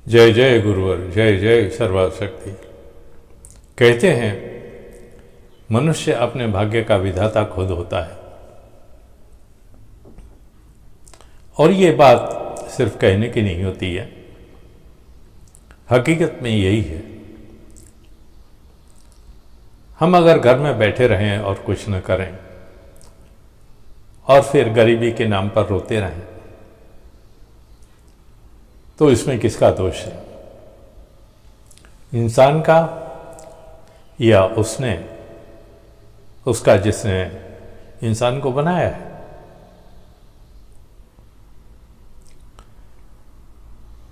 जय जय गुरुवर, जय जय सर्वशक्ति। कहते हैं मनुष्य अपने भाग्य का विधाता खुद होता है, और ये बात सिर्फ कहने की नहीं होती है, हकीकत में यही है। हम अगर घर में बैठे रहें और कुछ न करें और फिर गरीबी के नाम पर रोते रहें, तो इसमें किसका दोष है? इंसान का या उसका जिसने इंसान को बनाया है?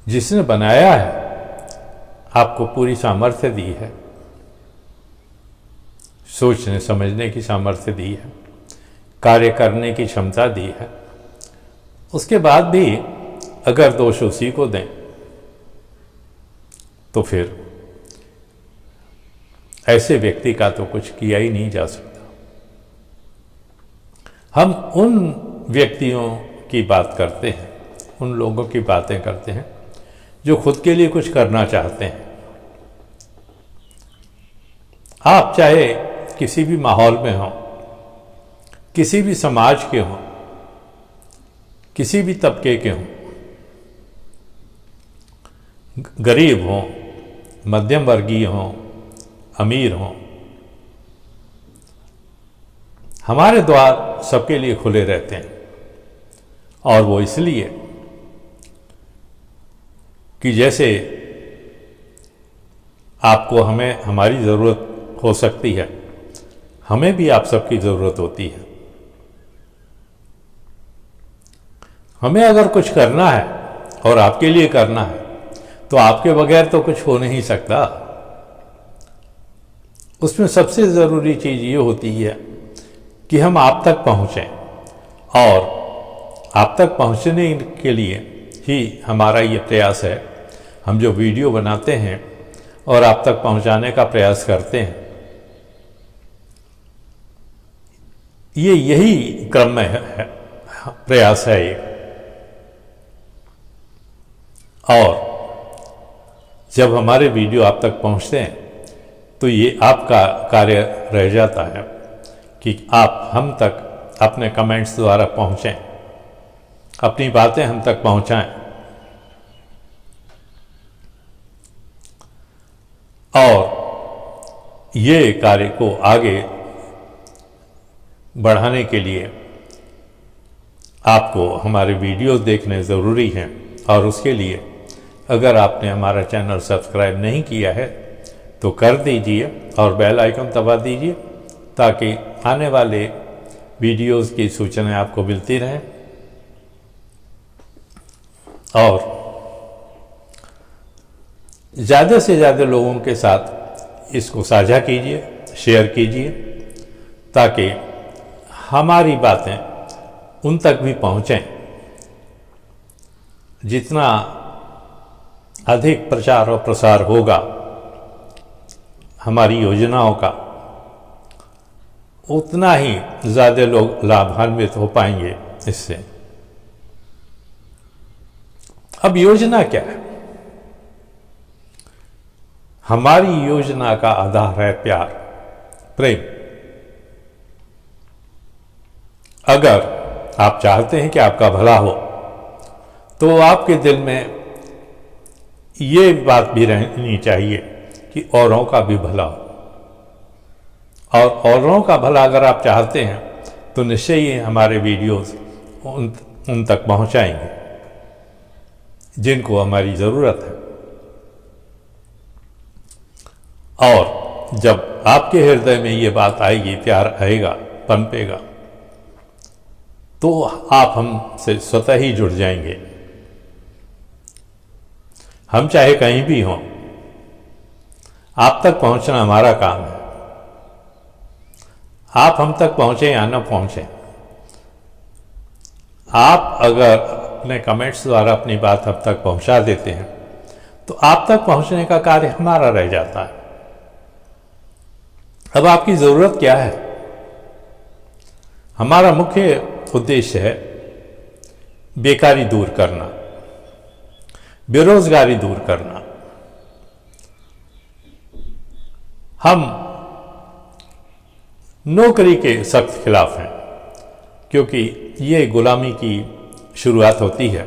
जिसने बनाया है आपको पूरी सामर्थ्य दी है, सोचने समझने की सामर्थ्य दी है, कार्य करने की क्षमता दी है। उसके बाद भी अगर दोष उसी को दें तो फिर ऐसे व्यक्ति का तो कुछ किया ही नहीं जा सकता। हम उन व्यक्तियों की बात करते हैं, उन लोगों की बातें करते हैं जो खुद के लिए कुछ करना चाहते हैं। आप चाहे किसी भी माहौल में हों, किसी भी समाज के हों, किसी भी तबके के हों, गरीब हों, मध्यम वर्गीय हों, अमीर हों, हमारे द्वार सबके लिए खुले रहते हैं। और वो इसलिए कि जैसे आपको हमारी ज़रूरत हो सकती है, हमें भी आप सबकी ज़रूरत होती है। हमें अगर कुछ करना है और आपके लिए करना है तो आपके बगैर तो कुछ हो नहीं सकता। उसमें सबसे ज़रूरी चीज़ ये होती है कि हम आप तक पहुँचें, और आप तक पहुँचने के लिए ही हमारा ये प्रयास है। हम जो वीडियो बनाते हैं और आप तक पहुँचाने का प्रयास करते हैं, यही क्रम में है, प्रयास है ये। और जब हमारे वीडियो आप तक पहुंचते हैं तो ये आपका कार्य रह जाता है कि आप हम तक अपने कमेंट्स द्वारा पहुंचें, अपनी बातें हम तक पहुंचाएं। और ये कार्य को आगे बढ़ाने के लिए आपको हमारे वीडियोस देखने ज़रूरी हैं। और उसके लिए अगर आपने हमारा चैनल सब्सक्राइब नहीं किया है तो कर दीजिए और बेल आइकन दबा दीजिए, ताकि आने वाले वीडियोस की सूचनाएं आपको मिलती रहें। और ज़्यादा से ज़्यादा लोगों के साथ इसको साझा कीजिए, शेयर कीजिए, ताकि हमारी बातें उन तक भी पहुँचें। जितना अधिक प्रचार और प्रसार होगा हमारी योजनाओं का, उतना ही ज़्यादा लोग लाभान्वित हो पाएंगे इससे। अब योजना क्या है? हमारी योजना का आधार है प्यार, प्रेम। अगर आप चाहते हैं कि आपका भला हो तो आपके दिल में ये बात भी रहनी चाहिए कि औरों का भी भला हो। और औरों का भला अगर आप चाहते हैं तो निश्चय ही हमारे वीडियोस उन तक पहुंचाएंगे जिनको हमारी ज़रूरत है। और जब आपके हृदय में ये बात आएगी, प्यार आएगा, पनपेगा, तो आप हमसे स्वतः ही जुड़ जाएंगे। हम चाहे कहीं भी हों, आप तक पहुंचना हमारा काम है। आप हम तक पहुंचे या न पहुंचे, आप अगर अपने कमेंट्स द्वारा अपनी बात हम तक पहुंचा देते हैं तो आप तक पहुंचने का कार्य हमारा रह जाता है। अब आपकी ज़रूरत क्या है? हमारा मुख्य उद्देश्य है बेकारी दूर करना। बेरोजगारी दूर करना। हम नौकरी के सख्त खिलाफ हैं, क्योंकि ये गुलामी की शुरुआत होती है,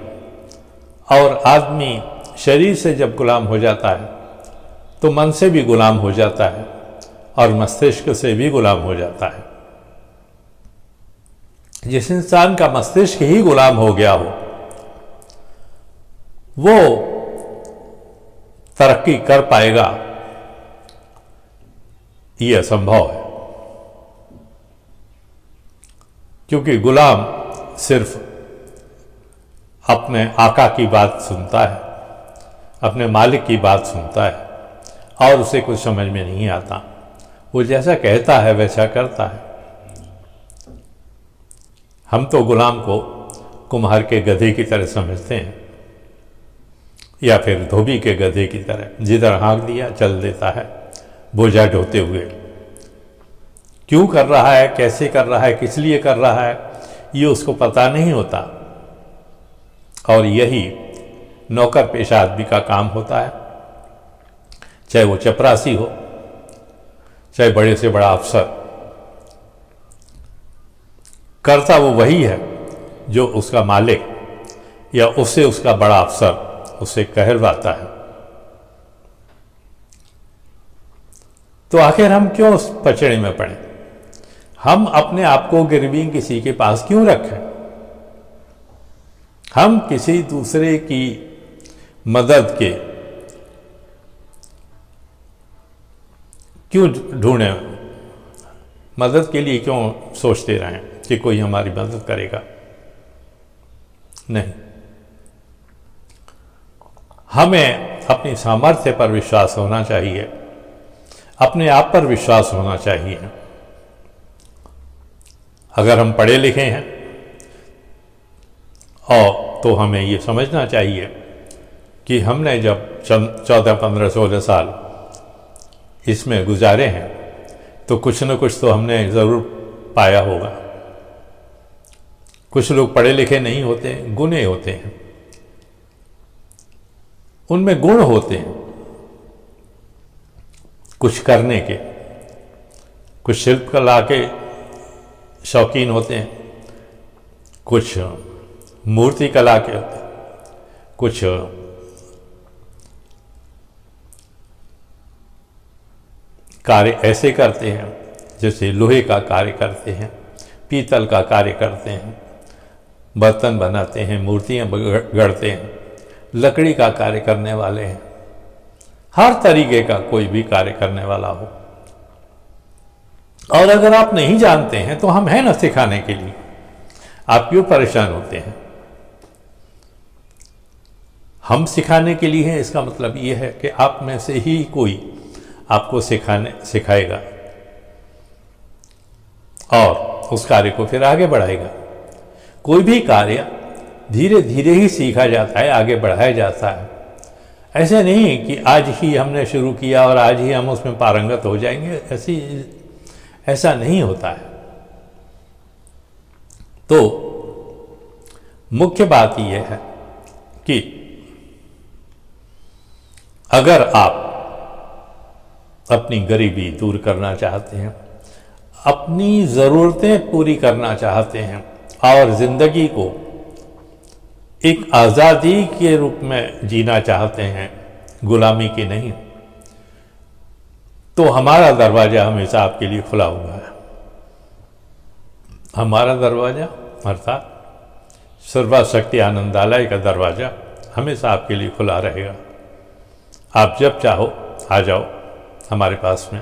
और आदमी शरीर से जब गुलाम हो जाता है तो मन से भी गुलाम हो जाता है और मस्तिष्क से भी गुलाम हो जाता है। जिस इंसान का मस्तिष्क ही गुलाम हो गया हो वो तरक्की कर पाएगा, ये असंभव है। क्योंकि गुलाम सिर्फ अपने आका की बात सुनता है, अपने मालिक की बात सुनता है, और उसे कुछ समझ में नहीं आता। वो जैसा कहता है वैसा करता है। हम तो गुलाम को कुम्हार के गधे की तरह समझते हैं, या फिर धोबी के गधे की तरह, जिधर हाँक दिया चल देता है बोझा ढोते हुए। क्यों कर रहा है, कैसे कर रहा है, किस लिए कर रहा है, ये उसको पता नहीं होता। और यही नौकर पेशा आदमी का काम होता है, चाहे वो चपरासी हो, चाहे बड़े से बड़ा अफसर। करता वो वही है जो उसका मालिक या उससे उसका बड़ा अफसर उसे कहलवाता है। तो आखिर हम क्यों उस पचड़े में पड़े? हम अपने आप को गिरवी किसी के पास क्यों रखें? हम किसी दूसरे की मदद के क्यों ढूंढें? मदद के लिए क्यों सोचते रहें कि कोई हमारी मदद करेगा? नहीं, हमें अपनी सामर्थ्य पर विश्वास होना चाहिए, अपने आप पर विश्वास होना चाहिए। अगर हम पढ़े लिखे हैं और तो हमें ये समझना चाहिए कि हमने जब 14, 15, 16 साल इसमें गुजारे हैं तो कुछ न कुछ तो हमने ज़रूर पाया होगा। कुछ लोग पढ़े लिखे नहीं होते, गुणे होते हैं, उनमें गुण होते हैं कुछ करने के। कुछ शिल्प कला के शौकीन होते हैं, कुछ मूर्ति कला के होते हैं, कुछ कार्य ऐसे करते हैं जैसे लोहे का कार्य करते हैं, पीतल का कार्य करते हैं, बर्तन बनाते हैं, मूर्तियां गढ़ते हैं, लकड़ी का कार्य करने वाले हैं। हर तरीके का कोई भी कार्य करने वाला हो। और अगर आप नहीं जानते हैं तो हम हैं ना सिखाने के लिए। आप क्यों परेशान होते हैं? हम सिखाने के लिए हैं, इसका मतलब ये है कि आप में से ही कोई आपको सिखाएगा और उस कार्य को फिर आगे बढ़ाएगा। कोई भी कार्य धीरे धीरे ही सीखा जाता है, आगे बढ़ाया जाता है। ऐसे नहीं कि आज ही हमने शुरू किया और आज ही हम उसमें पारंगत हो जाएंगे, ऐसा नहीं होता है। तो मुख्य बात यह है कि अगर आप अपनी गरीबी दूर करना चाहते हैं, अपनी ज़रूरतें पूरी करना चाहते हैं और ज़िंदगी को एक आज़ादी के रूप में जीना चाहते हैं, गुलामी की नहीं, तो हमारा दरवाज़ा हमेशा आपके लिए खुला हुआ है। हमारा दरवाज़ा अर्थात सर्वशक्ति आनंदालय का दरवाज़ा हमेशा आपके लिए खुला रहेगा। आप जब चाहो आ जाओ हमारे पास में।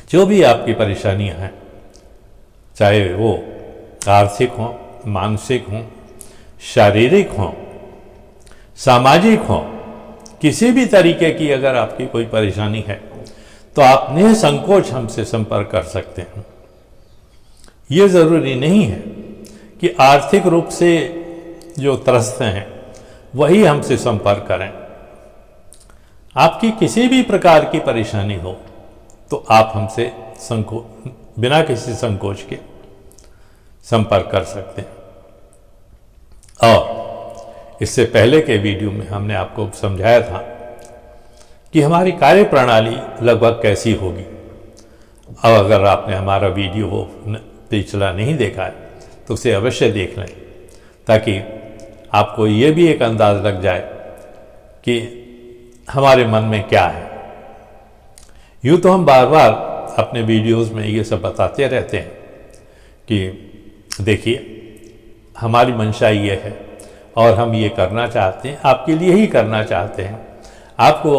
जो भी आपकी परेशानियां हैं, चाहे वो आर्थिक हों, मानसिक हों, शारीरिक हों, सामाजिक हों, किसी भी तरीके की अगर आपकी कोई परेशानी है तो आप निसंकोच हमसे संपर्क कर सकते हैं। ये ज़रूरी नहीं है कि आर्थिक रूप से जो त्रस्त हैं वही हमसे संपर्क करें। आपकी किसी भी प्रकार की परेशानी हो तो आप हमसे बिना किसी संकोच के संपर्क कर सकते हैं। और इससे पहले के वीडियो में हमने आपको समझाया था कि हमारी कार्य प्रणाली लगभग कैसी होगी। अब अगर आपने हमारा वीडियो वो पिछला नहीं देखा है तो उसे अवश्य देख लें, ताकि आपको ये भी एक अंदाज लग जाए कि हमारे मन में क्या है। यूँ तो हम बार बार अपने वीडियोस में ये सब बताते रहते हैं कि देखिए हमारी मंशा ये है और हम ये करना चाहते हैं, आपके लिए ही करना चाहते हैं। आपको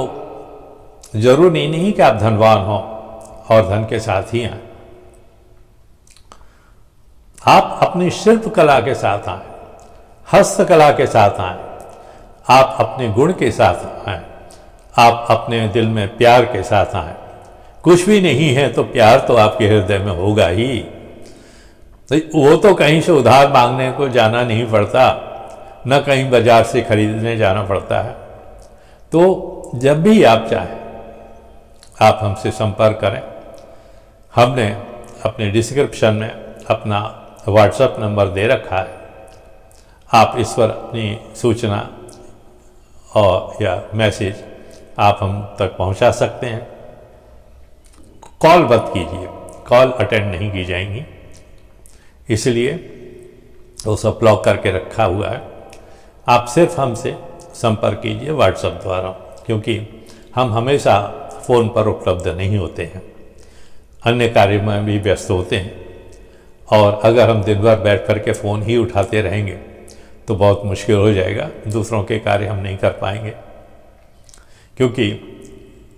जरूरी नहीं कि आप धनवान हों और धन के साथ ही आए। आप अपनी शिल्प कला के साथ आए, हस्तकला के साथ आए, आप अपने गुण के साथ आए, आप अपने दिल में प्यार के साथ आए। कुछ भी नहीं है तो प्यार तो आपके हृदय में होगा ही। तो वो तो कहीं से उधार मांगने को जाना नहीं पड़ता, न कहीं बाजार से खरीदने जाना पड़ता है। तो जब भी आप चाहें आप हमसे संपर्क करें। हमने अपने डिस्क्रिप्शन में अपना व्हाट्सएप नंबर दे रखा है, आप इस पर अपनी सूचना और या मैसेज आप हम तक पहुंचा सकते हैं। कॉल मत कीजिए, कॉल अटेंड नहीं की जाएंगी, इसलिए वो सब ब्लॉक करके रखा हुआ है। आप सिर्फ हमसे संपर्क कीजिए व्हाट्सएप द्वारा, क्योंकि हम हमेशा फ़ोन पर उपलब्ध नहीं होते हैं, अन्य कार्य में भी व्यस्त होते हैं। और अगर हम दिन भर बैठ कर के फ़ोन ही उठाते रहेंगे तो बहुत मुश्किल हो जाएगा, दूसरों के कार्य हम नहीं कर पाएंगे। क्योंकि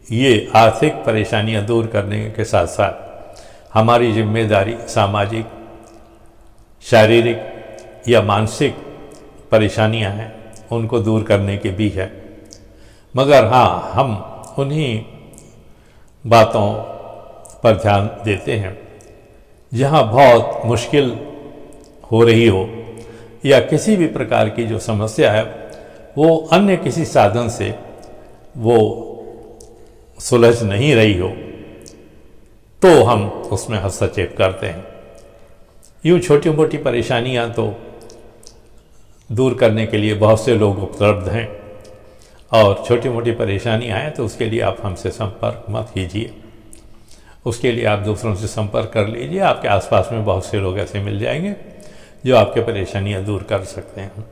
ये आर्थिक परेशानियां दूर करने के साथ साथ हमारी जिम्मेदारी सामाजिक, शारीरिक या मानसिक परेशानियां हैं उनको दूर करने की भी है। मगर हाँ, हम उन्हीं बातों पर ध्यान देते हैं जहाँ बहुत मुश्किल हो रही हो या किसी भी प्रकार की जो समस्या है वो अन्य किसी साधन से वो सुलझ नहीं रही हो, तो हम उसमें हस्तक्षेप करते हैं। यूँ छोटी मोटी परेशानियाँ तो दूर करने के लिए बहुत से लोग उपलब्ध हैं, और छोटी मोटी परेशानियाँ आए तो उसके लिए आप हमसे संपर्क मत कीजिए, उसके लिए आप दूसरों से संपर्क कर लीजिए। आपके आसपास में बहुत से लोग ऐसे मिल जाएंगे जो आपके परेशानियाँ दूर कर सकते हैं।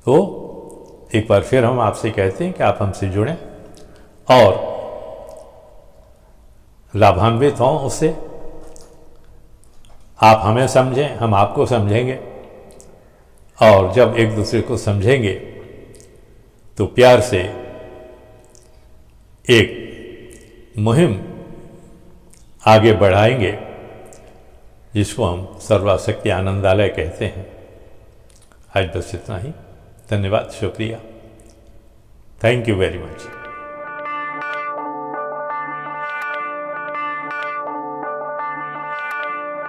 तो एक बार फिर हम आपसे कहते हैं कि आप हमसे जुड़ें और लाभान्वित हों उससे। आप हमें समझें, हम आपको समझेंगे, और जब एक दूसरे को समझेंगे तो प्यार से एक मुहिम आगे बढ़ाएंगे जिसको हम सर्वशक्ति आनंदालय कहते हैं। आज बस इतना ही। धन्यवाद, शुक्रिया, थैंक यू वेरी मच।